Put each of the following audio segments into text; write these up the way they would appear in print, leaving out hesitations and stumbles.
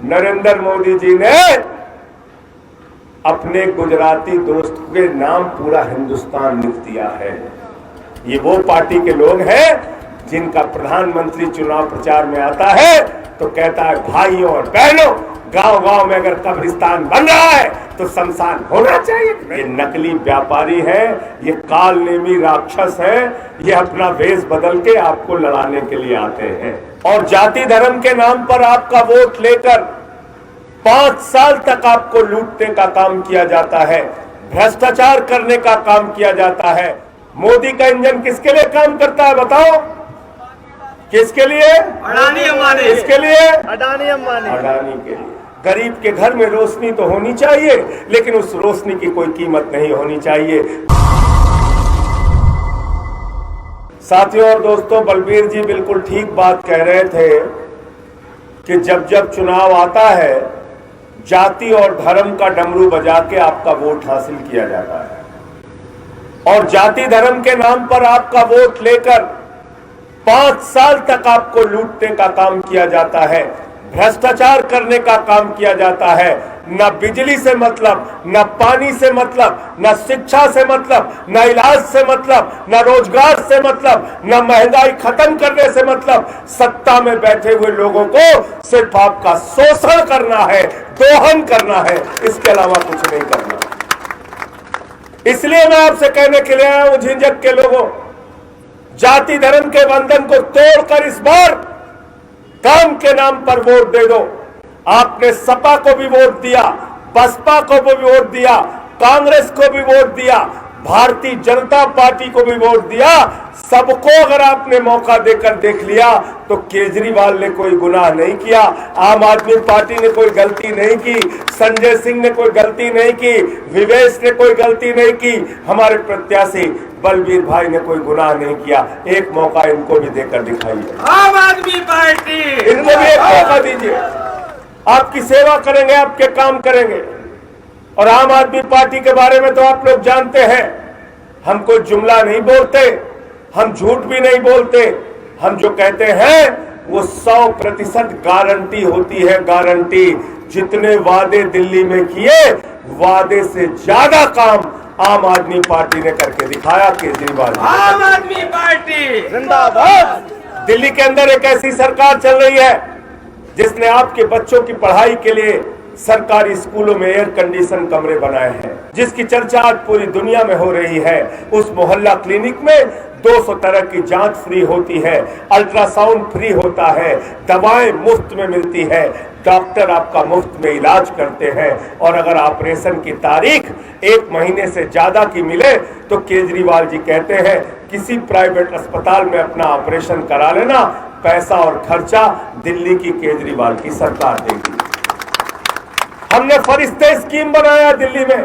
नरेंद्र मोदी जी ने अपने गुजराती दोस्त के नाम पूरा हिंदुस्तान लिख दिया है। ये वो पार्टी के लोग हैं जिनका प्रधानमंत्री चुनाव प्रचार में आता है तो कहता है भाइयों और बहनों, गांव-गांव में अगर कब्रिस्तान बन रहा है तो शमशान होना चाहिए। ये नकली व्यापारी है, ये काल नेमी राक्षस है, ये अपना वेश बदल के आपको लड़ाने के लिए आते हैं और जाति धर्म के नाम पर आपका वोट लेकर 5 साल तक आपको लूटने का काम किया जाता है, भ्रष्टाचार करने का काम किया जाता है। मोदी का इंजन किसके लिए काम करता है बताओ? किसके लिए? अडानी अंबानी। किसके लिए? अडानी अंबानी। अडानी के लिए। गरीब के घर में रोशनी तो होनी चाहिए, लेकिन उस रोशनी की कोई कीमत नहीं होनी चाहिए। साथियों और दोस्तों, बलबीर जी बिल्कुल ठीक बात कह रहे थे कि जब जब चुनाव आता है जाति और धर्म का डमरू बजा के आपका वोट हासिल किया जाता है और जाति धर्म के नाम पर आपका वोट लेकर 5 साल तक आपको लूटने का काम किया जाता है, भ्रष्टाचार करने का काम किया जाता है। न बिजली से मतलब, न पानी से मतलब, न शिक्षा से मतलब, न इलाज से मतलब, न रोजगार से मतलब, न महंगाई खत्म करने से मतलब। सत्ता में बैठे हुए लोगों को सिर्फ आपका शोषण करना है, दोहन करना है, इसके अलावा कुछ नहीं करना। इसलिए मैं आपसे कहने के लिए आया हूं, झिंझक के लोगों, जाति धर्म के बंधन को तोड़कर इस बार काम के नाम पर वोट दे दो। आपने सपा को भी वोट दिया, बसपा को भी वोट दिया, कांग्रेस को भी वोट दिया, भारतीय जनता पार्टी को भी वोट दिया। सबको अगर आपने मौका देकर देख लिया तो केजरीवाल ने कोई गुनाह नहीं किया, आम आदमी पार्टी ने कोई गलती नहीं की, संजय सिंह ने कोई गलती नहीं की, विवेश ने कोई गलती नहीं की, हमारे प्रत्याशी बलबीर भाई ने कोई गुनाह नहीं किया। एक मौका इनको भी देकर दिखाइए, आम आदमी पार्टी, इनको भी एक मौका दीजिए। आपकी सेवा करेंगे, आपके काम करेंगे। और आम आदमी पार्टी के बारे में तो आप लोग जानते हैं, हम कोई जुमला नहीं बोलते, हम झूठ भी नहीं बोलते। हम जो कहते हैं वो 100% गारंटी होती है, गारंटी। जितने वादे दिल्ली में किए, वादे से ज्यादा काम आम आदमी पार्टी ने करके दिखाया। केजरीवाल, आम आदमी पार्टी जिंदाबाद। दिल्ली के अंदर एक ऐसी सरकार चल रही है जिसने आपके बच्चों की पढ़ाई के लिए सरकारी स्कूलों में एयर कंडीशन कमरे बनाए हैं, जिसकी चर्चा आज पूरी दुनिया में हो रही है। उस मोहल्ला क्लिनिक में 200 तरह की जांच फ्री होती है, अल्ट्रासाउंड फ्री होता है, दवाएं मुफ्त में मिलती है, डॉक्टर आपका मुफ्त में इलाज करते हैं। और अगर ऑपरेशन की तारीख 1 महीने से ज्यादा की मिले तो केजरीवाल जी कहते हैं किसी प्राइवेट अस्पताल में अपना ऑपरेशन करा लेना, पैसा और खर्चा दिल्ली की केजरीवाल की सरकार देगी। हमने फरिश्ते स्कीम बनाया दिल्ली में।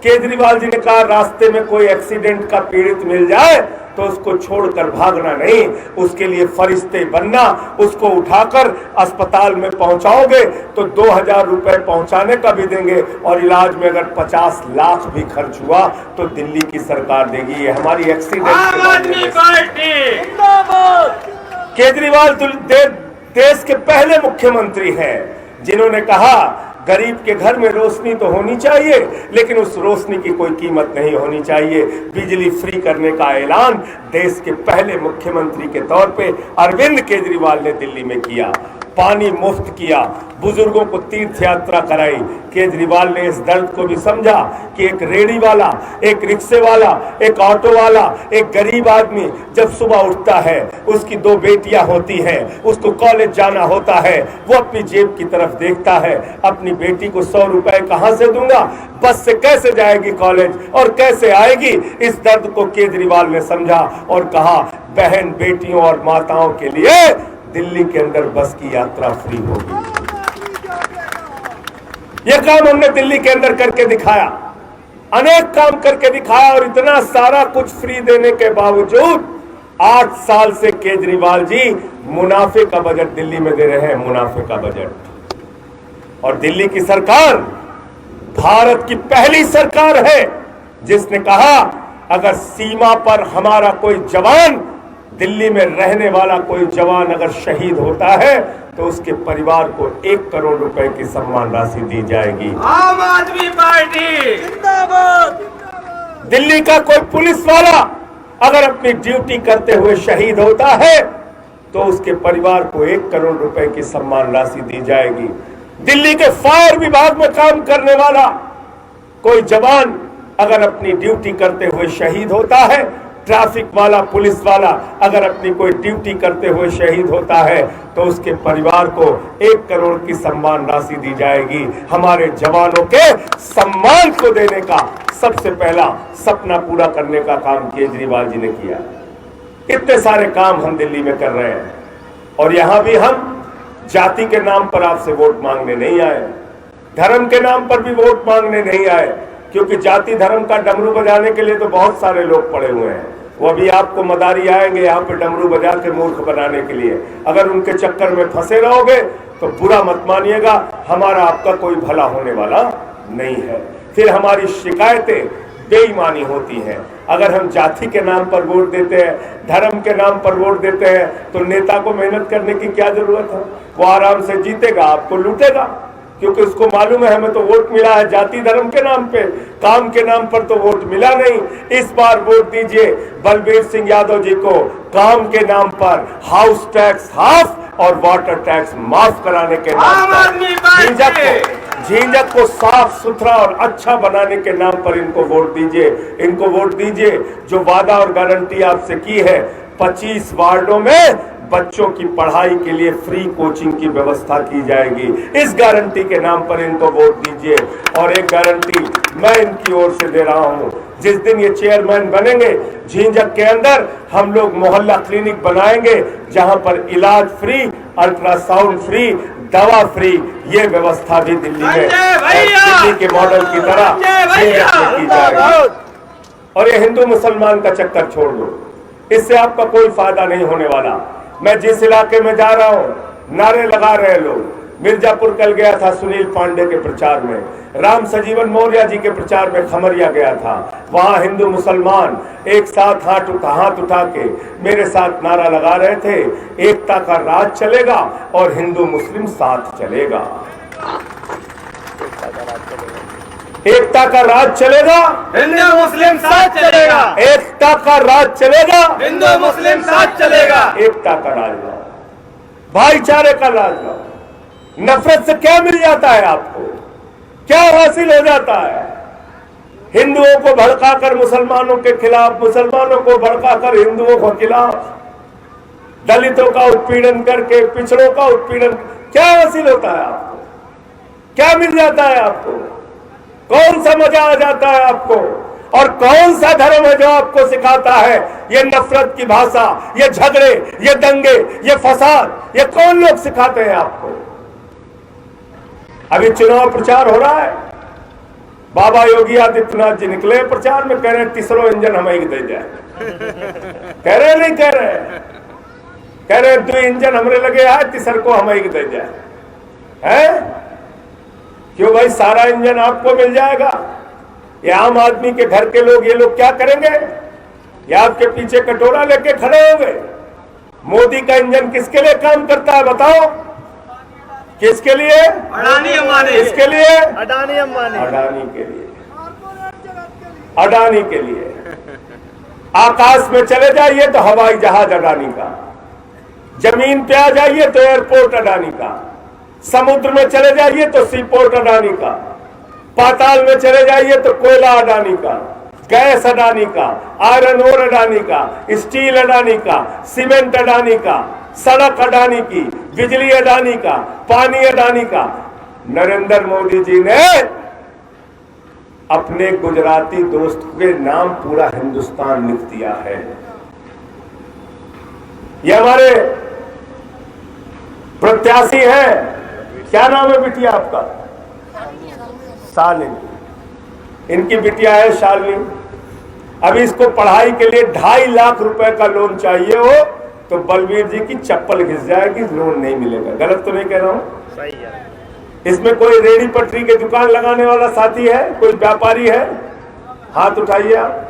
केजरीवाल जी ने कहा रास्ते में कोई एक्सीडेंट का पीड़ित मिल जाए तो उसको छोड़कर भागना नहीं, उसके लिए फरिश्ते बनना। उसको उठाकर अस्पताल में पहुंचाओगे तो 2000 रुपए पहुंचाने का भी देंगे और इलाज में अगर 50 लाख भी खर्च हुआ तो दिल्ली की सरकार देगी। ये हमारी एक्सीडेंट पार्टी। केजरीवाल देश के पहले मुख्यमंत्री हैं जिन्होंने कहा गरीब के घर में रोशनी तो होनी चाहिए, लेकिन उस रोशनी की कोई कीमत नहीं होनी चाहिए। बिजली फ्री करने का ऐलान देश के पहले मुख्यमंत्री के तौर पे अरविंद केजरीवाल ने दिल्ली में किया। पानी मुफ्त किया, बुजुर्गों को तीर्थ यात्रा कराई। केजरीवाल ने इस दर्द को भी समझा कि एक रेड़ी वाला, एक रिक्शे वाला, एक ऑटो वाला, एक गरीब आदमी जब सुबह उठता है, उसकी 2 बेटियां होती हैं, उसको कॉलेज जाना होता है, वो अपनी जेब की तरफ देखता है, अपनी बेटी को 100 रुपए कहां से दूंगा, बस से कैसे जाएगी कॉलेज और कैसे आएगी। इस दर्द को केजरीवाल ने समझा और कहा बहन बेटियों और माताओं के लिए दिल्ली के अंदर बस की यात्रा फ्री होगी। यह काम हमने दिल्ली के अंदर करके दिखाया, अनेक काम करके दिखाया। और इतना सारा कुछ फ्री देने के बावजूद 8 साल से केजरीवाल जी मुनाफे का बजट दिल्ली में दे रहे हैं, मुनाफे का बजट। और दिल्ली की सरकार भारत की पहली सरकार है जिसने कहा अगर सीमा पर हमारा कोई जवान, दिल्ली में रहने वाला कोई जवान अगर शहीद होता है तो उसके परिवार को 1 करोड़ रुपए की सम्मान राशि दी जाएगी। आम आदमी पार्टी जिंदाबाद। दिल्ली का कोई पुलिस वाला अगर अपनी ड्यूटी करते हुए शहीद होता है तो उसके परिवार को 1 करोड़ रुपए की सम्मान राशि दी जाएगी। दिल्ली के फायर विभाग में काम करने वाला कोई जवान अगर अपनी ड्यूटी करते हुए शहीद होता है, ट्रैफिक वाला, पुलिस वाला अगर अपनी कोई ड्यूटी करते हुए शहीद होता है तो उसके परिवार को 1 करोड़ की सम्मान राशि दी जाएगी। हमारे जवानों के सम्मान को देने का सबसे पहला सपना पूरा करने का काम केजरीवाल जी ने किया। कितने सारे काम हम दिल्ली में कर रहे हैं और यहां भी हम जाति के नाम पर आपसे वोट मांगने नहीं आए, धर्म के नाम पर भी वोट मांगने नहीं आए, क्योंकि जाति धर्म का डमरू बजाने के लिए तो बहुत सारे लोग पड़े हुए हैं। वो अभी आपको मदारी आएंगे यहाँ पे डमरू बजा के मूर्ख बनाने के लिए। अगर उनके चक्कर में फंसे रहोगे तो बुरा मत मानिएगा, हमारा आपका कोई भला होने वाला नहीं है। फिर हमारी शिकायतें बेईमानी होती हैं। अगर हम जाति के नाम पर वोट देते हैं, धर्म के नाम पर वोट देते हैं तो नेता को मेहनत करने की क्या जरूरत है? वो आराम से जीतेगा, आपको लूटेगा, क्योंकि उसको मालूम है हमें तो वोट मिला है जाति धर्म के नाम पे, काम के नाम पर तो वोट मिला नहीं। इस बार वोट दीजिए बलबीर सिंह यादव जी को काम के नाम पर हाउस टैक्स हाफ और वाटर टैक्स माफ कराने के नाम पर झींझक को साफ सुथरा और अच्छा बनाने के नाम पर इनको वोट दीजिए। इनको वोट दीजिए जो वादा और गारंटी आपसे की है। 25 वार्डों में बच्चों की पढ़ाई के लिए फ्री कोचिंग की व्यवस्था की जाएगी। इस गारंटी के नाम पर इनको वोट दीजिए। और एक गारंटी मैं इनकी ओर से दे रहा हूं, जिस दिन ये चेयरमैन बनेंगे झींझक के अंदर हम लोग मोहल्ला क्लिनिक बनाएंगे जहां पर इलाज फ्री, अल्ट्रासाउंड फ्री, दवा फ्री, ये व्यवस्था भी दिल्ली में दिल्ली के मॉडल की तरह की जाएगी। और ये हिंदू मुसलमान का चक्कर छोड़ दो, इससे आपका कोई फायदा नहीं होने वाला। मैं जिस इलाके में जा रहा हूं नारे लगा रहे लोग। मिर्जापुर कल गया था सुनील पांडे के प्रचार में, राम सजीवन मौर्य जी के प्रचार में खमरिया गया था। वहां हिंदू मुसलमान एक साथ हाथ उठा के मेरे साथ नारा लगा रहे थे, एकता का राज चलेगा और हिंदू मुस्लिम साथ चलेगा। एकता का राज चलेगा, हिंदू मुस्लिम साथ चलेगा। एकता का राज चलेगा, हिंदू मुस्लिम साथ चलेगा। एकता का राज लाओ, भाईचारे का राज लाओ। नफरत से क्या मिल जाता है आपको? क्या हासिल हो जाता है? हिंदुओं को भड़काकर मुसलमानों के खिलाफ, मुसलमानों को भड़काकर हिंदुओं के खिलाफ, दलितों का उत्पीड़न करके, पिछड़ों का उत्पीड़न, क्या हासिल होता है आपको? क्या मिल जाता है आपको? कौन सा मजा आ जाता है आपको? और कौन सा धर्म है जो आपको सिखाता है ये नफरत की भाषा, ये झगड़े, ये दंगे, ये फसाद? ये कौन लोग सिखाते हैं आपको? अभी चुनाव प्रचार हो रहा है, बाबा योगी आदित्यनाथ जी निकले प्रचार में, कह रहे हैं तीसरो इंजन हमें ही दे जाए। कह रहे नहीं कह रहे, कह रहे 2 इंजन हमरे लगे है, तीसर को हमें ही दे जाए। है क्यों भाई? सारा इंजन आपको मिल जाएगा। ये आम आदमी के घर के लोग, ये लोग क्या करेंगे? ये आपके पीछे कटोरा लेके खड़े हो गए। मोदी का इंजन किसके लिए काम करता है बताओ? किसके लिए? अडानी अंबानी। किसके लिए? अडानी अंबानी। अडानी के लिए, अडानी के लिए। आकाश में चले जाइए तो हवाई जहाज अडानी का, जमीन पे आ जाइए तो एयरपोर्ट अडानी का, समुद्र में चले जाइए तो सी पोर्ट अडानी का, पाताल में चले जाइए तो कोयला अडानी का, गैस अडानी का, आयरन ओर अडानी का, स्टील अडानी का, सीमेंट अडानी का, सड़क अडानी की, बिजली अडानी का, पानी अडानी का। नरेंद्र मोदी जी ने अपने गुजराती दोस्त के नाम पूरा हिंदुस्तान लिख दिया है। ये हमारे प्रत्याशी हैं, क्या नाम है बिटिया आपका? शालिनी। इनकी बिटिया है शालिनी। अभी इसको पढ़ाई के लिए 2.5 लाख रुपए का लोन चाहिए हो तो बलबीर जी की चप्पल घिस जाएगी, लोन नहीं मिलेगा। गलत तो नहीं कह रहा हूं? सही है। इसमें कोई रेडी पटरी की दुकान लगाने वाला साथी है? कोई व्यापारी है? हाथ उठाइए आप।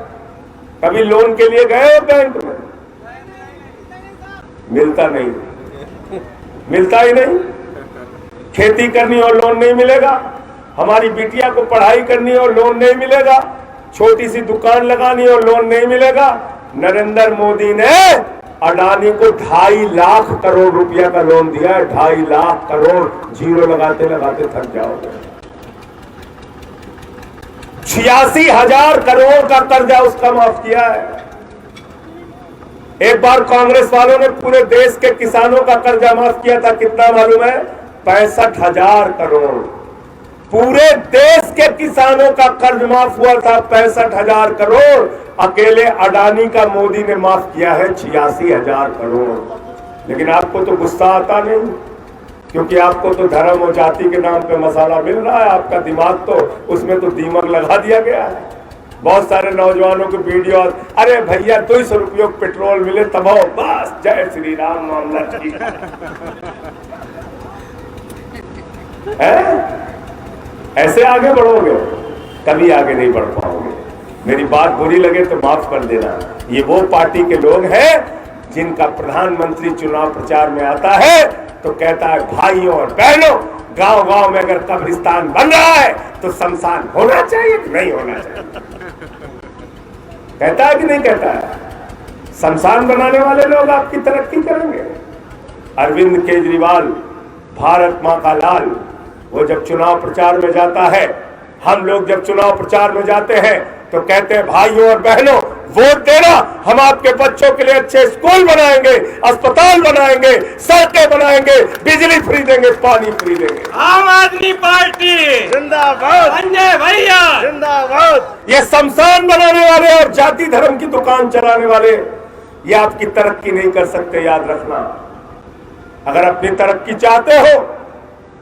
कभी लोन के लिए गए हो बैंक में? मिलता नहीं। मिलता ही नहीं। खेती करनी और लोन नहीं मिलेगा, हमारी बिटिया को पढ़ाई करनी और लोन नहीं मिलेगा, छोटी सी दुकान लगानी और लोन नहीं मिलेगा। नरेंद्र मोदी ने अडानी को 2.5 लाख करोड़ रुपया का लोन दिया है। 2.5 लाख करोड़, जीरो लगाते लगाते थक जाओगे। 86,000 करोड़ का कर्जा उसका माफ किया है। एक बार कांग्रेस वालों ने पूरे देश के किसानों का कर्जा माफ किया था, कितना मालूम है? 65,000 करोड़। पूरे देश के किसानों का कर्ज माफ हुआ था 65,000 करोड़। अकेले अडानी का मोदी ने माफ किया है 86,000 करोड़। लेकिन आपको तो गुस्सा आता नहीं, क्योंकि आपको तो धर्म और जाति के नाम पे मसाला मिल रहा है। आपका दिमाग तो उसमें तो दीमक लगा दिया गया है। बहुत सारे नौजवानों के वीडियो, अरे भैया 200 रुपयों पेट्रोल मिले तब हो, बस जय श्री राम, मामला ठीक है। ऐसे आगे बढ़ोगे, कभी आगे नहीं बढ़ पाओगे। मेरी बात बुरी लगे तो माफ कर देना। ये वो पार्टी के लोग हैं जिनका प्रधानमंत्री चुनाव प्रचार में आता है तो कहता है भाइयों और बहनों, गांव गांव में अगर कब्रिस्तान बन रहा है तो शमशान होना चाहिए कि नहीं होना चाहिए? कहता है कि नहीं कहता है? शमशान बनाने वाले लोग आपकी तरक्की करेंगे। अरविंद केजरीवाल, भारत मां का लाल, वो जब चुनाव प्रचार में जाता है, हम लोग जब चुनाव प्रचार में जाते हैं तो कहते हैं भाइयों और बहनों वोट देना, हम आपके बच्चों के लिए अच्छे स्कूल बनाएंगे, अस्पताल बनाएंगे, सड़कें बनाएंगे, बिजली फ्री देंगे, पानी फ्री देंगे। आम आदमी पार्टी जिंदाबाद, संजय भैया जिंदाबाद। ये शमशान बनाने वाले और जाति धर्म की दुकान चलाने वाले ये आपकी तरक्की नहीं कर सकते, याद रखना। अगर अपनी तरक्की चाहते हो,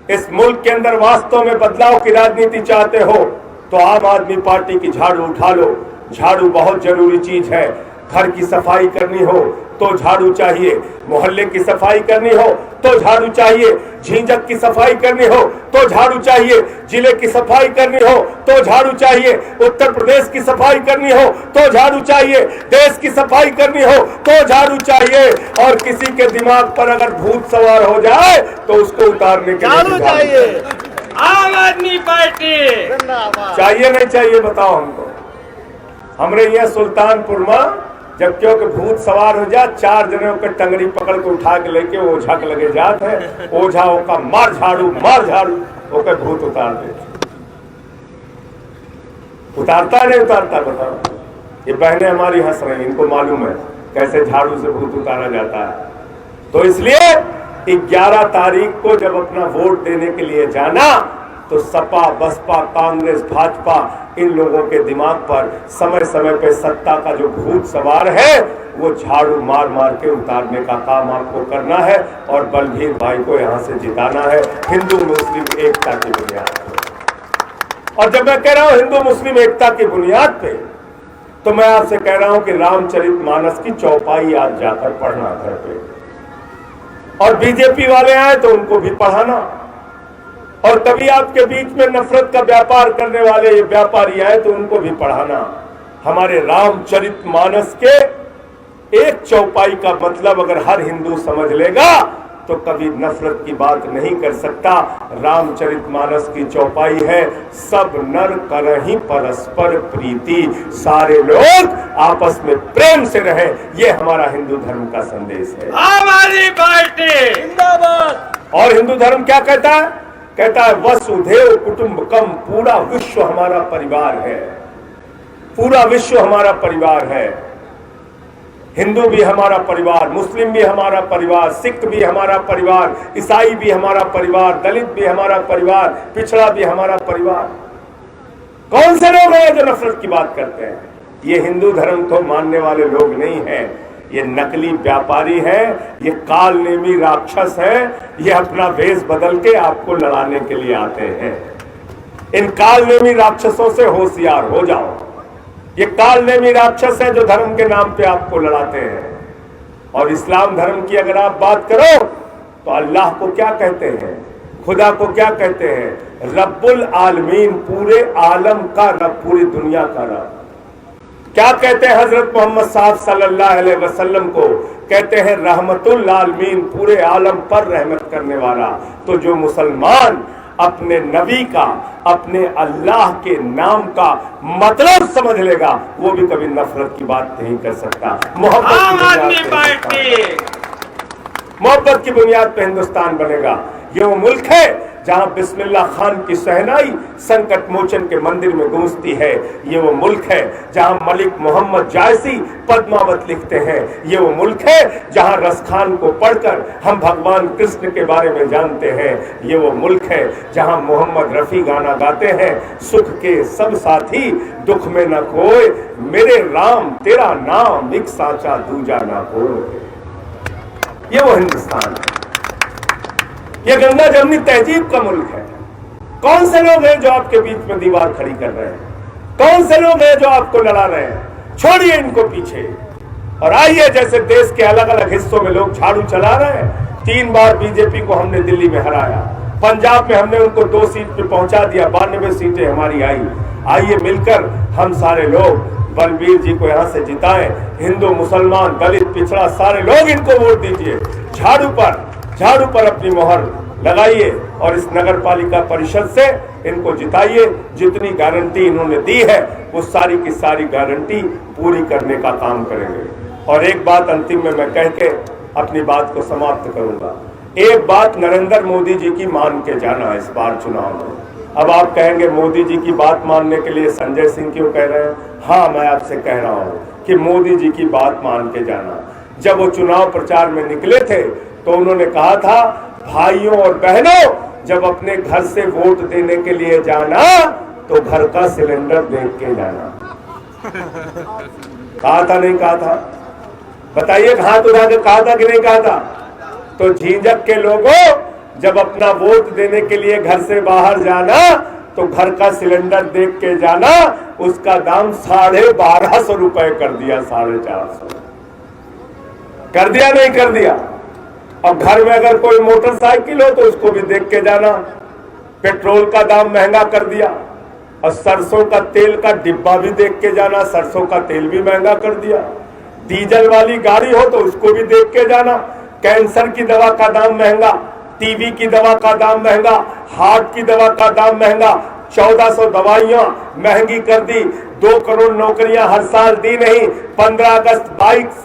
इस मुल्क के अंदर वास्तव में बदलाव की राजनीति चाहते हो, तो आम आदमी पार्टी की झाड़ू उठा लो। झाड़ू बहुत जरूरी चीज है। घर की सफाई करनी हो तो झाड़ू चाहिए, मोहल्ले की सफाई करनी हो तो झाड़ू चाहिए, झींझक की सफाई करनी हो तो झाड़ू चाहिए, जिले की सफाई करनी हो तो झाड़ू चाहिए, उत्तर प्रदेश की सफाई करनी हो तो झाड़ू चाहिए, देश की सफाई करनी हो तो झाड़ू चाहिए। और किसी के दिमाग पर अगर भूत सवार हो जाए तो उसको उतारने के लिए झाड़ू चाहिए। आम आदमी पार्टी चाहिए नहीं चाहिए बताओ हमको? हमरे यहाँ सुल्तानपुर में जब क्योंकि भूत सवार हो जाए, 4 जनों के टंगड़ी पकड़ के उठा के लेके ओझा के लगे जाते हैं। ओझा का मार झाड़ू ओके भूत उतार दे। उतारता नहीं उतारता बताओ? ये बहनें हमारी हंस रही, इनको मालूम है कैसे झाड़ू से भूत उतारा जाता है। तो इसलिए 11 तारीख को जब अपना वोट देने के लिए जाना तो सपा, बसपा, कांग्रेस, भाजपा, इन लोगों के दिमाग पर समय समय पे सत्ता का जो भूत सवार है वो झाड़ू मार मार के उतारने का काम आपको करना है और बलबीर भाई को यहाँ से जिताना है हिंदू मुस्लिम एकता की बुनियाद पे। और जब मैं कह रहा हूँ हिंदू मुस्लिम एकता की बुनियाद पे, तो मैं आपसे कह रहा हूँ कि रामचरितमानस की चौपाई आज जाकर पढ़ना घर पे, और बीजेपी वाले आए तो उनको भी पढ़ाना, और कभी आपके बीच में नफरत का व्यापार करने वाले ये व्यापारी आए तो उनको भी पढ़ाना। हमारे रामचरितमानस के एक चौपाई का मतलब अगर हर हिंदू समझ लेगा तो कभी नफरत की बात नहीं कर सकता। रामचरितमानस की चौपाई है, सब नर करहि परस्पर प्रीति, सारे लोग आपस में प्रेम से रहे। ये हमारा हिंदू धर्म का संदेश है। आम आदमी पार्टी जिंदाबाद। और हिंदू धर्म क्या कहता है? कहता है वसुधैव कुटुंबकम, पूरा विश्व हमारा परिवार है, पूरा विश्व हमारा परिवार है। हिंदू भी हमारा परिवार, मुस्लिम भी हमारा परिवार, सिख भी हमारा परिवार, ईसाई भी हमारा परिवार, दलित भी हमारा परिवार, पिछड़ा भी हमारा परिवार। कौन से लोग हैं जो नफरत की बात करते हैं? ये हिंदू धर्म को मानने वाले लोग नहीं हैं, ये नकली व्यापारी हैं, ये काल नेमी राक्षस हैं। ये अपना वेश बदल के आपको लड़ाने के लिए आते हैं। इन काल नेमी राक्षसों से होशियार हो जाओ। ये काल नेमी राक्षस है जो धर्म के नाम पे आपको लड़ाते हैं। और इस्लाम धर्म की अगर आप बात करो तो अल्लाह को क्या कहते हैं, खुदा को क्या कहते हैं? रब्बुल आलमीन, पूरे आलम का रब, पूरी दुनिया का रब। क्या कहते हैं हजरत मोहम्मद साहब सल्लल्लाहु अलैहि वसल्लम को? कहते हैं रहमतुल आलमीन, पूरे आलम पर रहमत करने वाला। तो जो मुसलमान अपने नबी का, अपने अल्लाह के नाम का मतलब समझ लेगा, वो भी कभी नफरत की बात नहीं कर सकता। मोहब्बत की बुनियाद पे हिंदुस्तान बनेगा। ये वो मुल्क है जहां बिस्मिल्लाह खान की सहनाई संकट मोचन के मंदिर में गूंजती है। ये वो मुल्क है जहां मलिक मोहम्मद जायसी पद्मावत लिखते हैं। ये वो मुल्क है जहां रसखान को पढ़कर हम भगवान कृष्ण के बारे में जानते हैं। ये वो मुल्क है जहां मोहम्मद रफी गाना गाते हैं, सुख के सब साथी दुख में न कोई, मेरे राम तेरा नाम एक साचा दूजा ना कोई। ये वो हिंदुस्तान है, ये गंगा जमनी तहजीब का मुल्क है। कौन से लोग हैं जो आपके बीच में दीवार खड़ी कर रहे हैं? कौन से लोग हैं जो आपको लड़ा रहे हैं? छोड़िए इनको पीछे और आइए, जैसे देश के अलग अलग हिस्सों में लोग झाड़ू चला रहे हैं। 3 बार बीजेपी को हमने दिल्ली में हराया, पंजाब में हमने उनको 2 सीट पे पहुंचा दिया, 92 सीटें हमारी आई। आइए मिलकर हम सारे लोग बलबीर जी को यहां से जिताएं। हिंदू, मुसलमान, दलित, पिछड़ा, सारे लोग इनको वोट दीजिए। झाड़ू पर अपनी मोहर लगाइए और इस नगर पालिका परिषद से इनको जिताइए। जितनी गारंटी इन्होंने दी है वो सारी की सारी गारंटी पूरी करने का काम करेंगे। और एक बात अंतिम में मैं कह के अपनी बात को समाप्त करूंगा। एक बात नरेंद्र मोदी जी की मान के जाना इस बार चुनाव में। अब आप कहेंगे मोदी जी की बात मानने के लिए संजय सिंह क्यों कह रहे हैं? हाँ, मैं आपसे कह रहा हूं कि मोदी जी की बात मान के जाना। जब वो चुनाव प्रचार में निकले थे तो उन्होंने कहा था, भाइयों और बहनों, जब अपने घर से वोट देने के लिए जाना तो घर का सिलेंडर देख के जाना। कहा था नहीं कहा था? बताइए, हाथ उठा के कहा था कि नहीं कहा था? तो झींझक के लोगों, जब अपना वोट देने के लिए घर से बाहर जाना तो घर का सिलेंडर देख के जाना। उसका दाम 1250 रुपए कर दिया, 450 कर दिया नहीं कर दिया? अब घर में अगर कोई मोटरसाइकिल हो तो उसको भी देख के जाना। पेट्रोल का दाम महंगा कर दिया और सरसों का तेल का डिब्बा भी देख के जाना, सरसों का तेल भी महंगा कर दिया। डीजल वाली गाड़ी हो तो उसको भी देख के जाना। कैंसर की दवा का दाम महंगा, टीबी की दवा का दाम महंगा, हार्ट की दवा का दाम महंगा। 1400 दवाइयां महंगी कर दी। 2 करोड़ नौकरियां हर साल दी नहीं। 15 अगस्त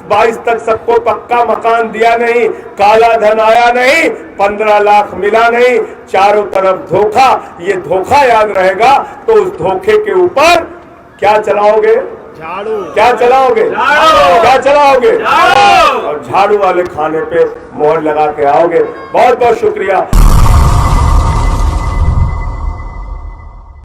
22 तक सबको पक्का मकान दिया नहीं। काला धन आया नहीं, 15 लाख मिला नहीं। चारों तरफ धोखा। ये धोखा याद रहेगा तो उस धोखे के ऊपर क्या चलाओगे? झाड़ू। क्या चलाओगे? क्या चलाओगे? और झाड़ू वाले खाने पे मोहर लगा के आओगे। बहुत बहुत शुक्रिया।